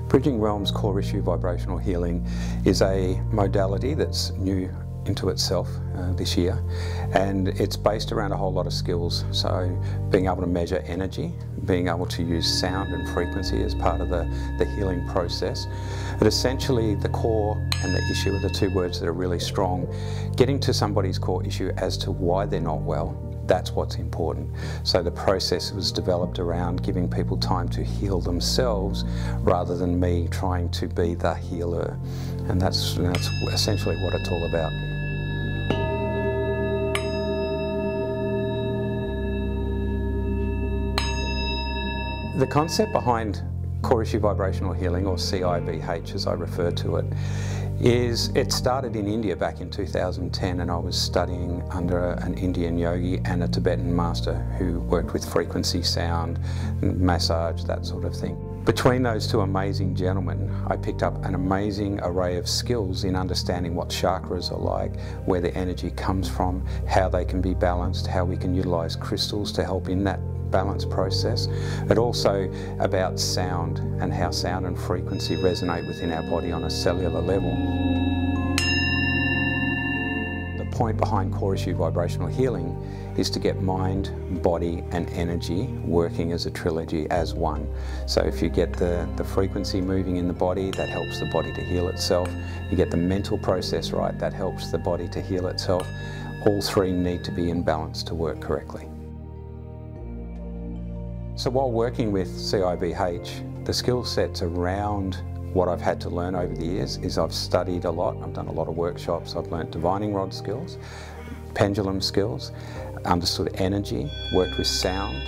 Bridging Realms Core Issue Vibrational Healing is a modality that's new into itself this year, and it's based around a whole lot of skills. So being able to measure energy, being able to use sound and frequency as part of the healing process. But essentially the core and the issue are the two words that are really strong. Getting to somebody's core issue as to why they're not well, that's what's important. So the process was developed around giving people time to heal themselves rather than me trying to be the healer. And that's essentially what it's all about. The concept behind Core Issue Vibrational Healing, or CIVH as I refer to it, it started in India back in 2010, and I was studying under an Indian yogi and a Tibetan master who worked with frequency, sound, massage, that sort of thing. Between those two amazing gentlemen, I picked up an amazing array of skills in understanding what chakras are like, where the energy comes from, how they can be balanced, how we can utilize crystals to help in that balance process, but also about sound and how sound and frequency resonate within our body on a cellular level. The point behind Core Issue Vibrational Healing is to get mind, body and energy working as a trilogy, as one. So if you get the frequency moving in the body, that helps the body to heal itself. You get the mental process right, that helps the body to heal itself. All three need to be in balance to work correctly. So while working with CIVH, the skill sets around what I've had to learn over the years is I've studied a lot, I've done a lot of workshops, I've learnt divining rod skills, pendulum skills, understood energy, worked with sound,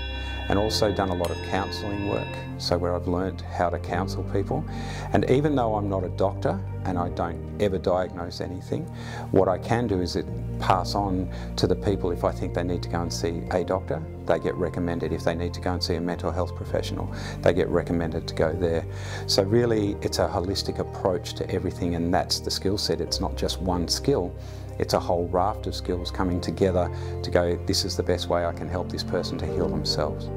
and also done a lot of counselling work, so where I've learnt how to counsel people. And even though I'm not a doctor and I don't ever diagnose anything, what I can do is pass on to the people if I think they need to go and see a doctor, they get recommended. If they need to go and see a mental health professional, they get recommended to go there. So really it's a holistic approach to everything, and that's the skill set. It's not just one skill. It's a whole raft of skills coming together to go, this is the best way I can help this person to heal themselves.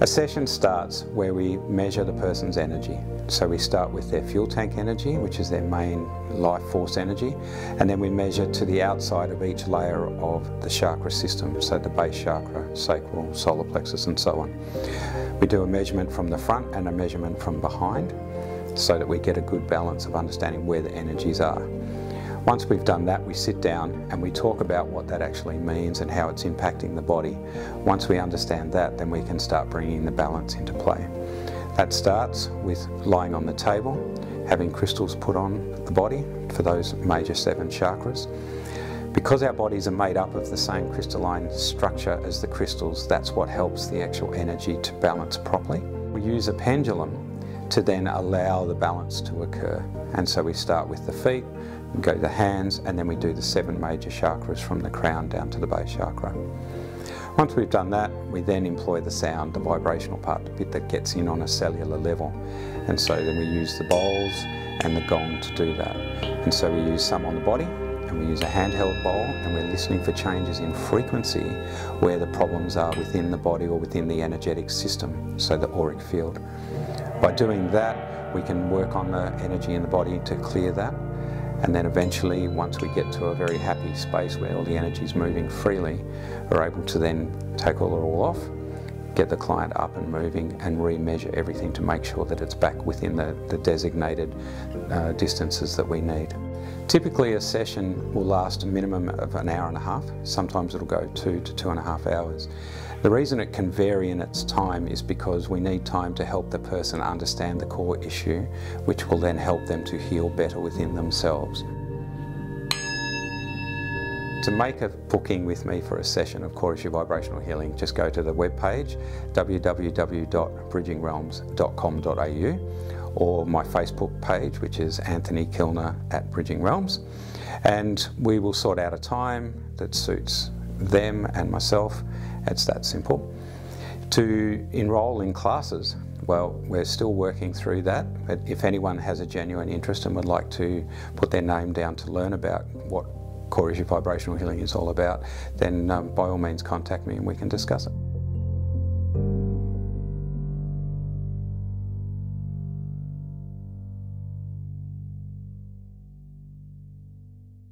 A session starts where we measure the person's energy. So we start with their fuel tank energy, which is their main life force energy, and then we measure to the outside of each layer of the chakra system, so the base chakra, sacral, solar plexus and so on. We do a measurement from the front and a measurement from behind, so that we get a good balance of understanding where the energies are. Once we've done that, we sit down and we talk about what that actually means and how it's impacting the body. Once we understand that, then we can start bringing the balance into play. That starts with lying on the table, having crystals put on the body for those major 7 chakras. Because our bodies are made up of the same crystalline structure as the crystals, that's what helps the actual energy to balance properly. We use a pendulum to then allow the balance to occur. And so we start with the feet, go to the hands, and then we do the 7 major chakras from the crown down to the base chakra. Once we've done that, we then employ the sound, the vibrational part, the bit that gets in on a cellular level. And so then we use the bowls and the gong to do that. And so we use some on the body, and we use a handheld bowl, and we're listening for changes in frequency where the problems are within the body or within the energetic system, so the auric field. By doing that, we can work on the energy in the body to clear that. And then eventually, once we get to a very happy space where all the energy is moving freely, we're able to then take it all off, get the client up and moving, and re-measure everything to make sure that it's back within the designated distances that we need. Typically a session will last a minimum of an hour and a half. Sometimes it'll go 2 to 2.5 hours. The reason it can vary in its time is because we need time to help the person understand the core issue, which will then help them to heal better within themselves. To make a booking with me for a session of Core Issue Vibrational Healing, just go to the webpage www.bridgingrealms.com.au, or my Facebook page, which is Anthony Kilner at Bridging Realms, and we will sort out a time that suits them and myself. It's that simple. To enrol in classes, well, we're still working through that, but if anyone has a genuine interest and would like to put their name down to learn about what Core Issue Vibrational Healing is all about, then by all means contact me and we can discuss it.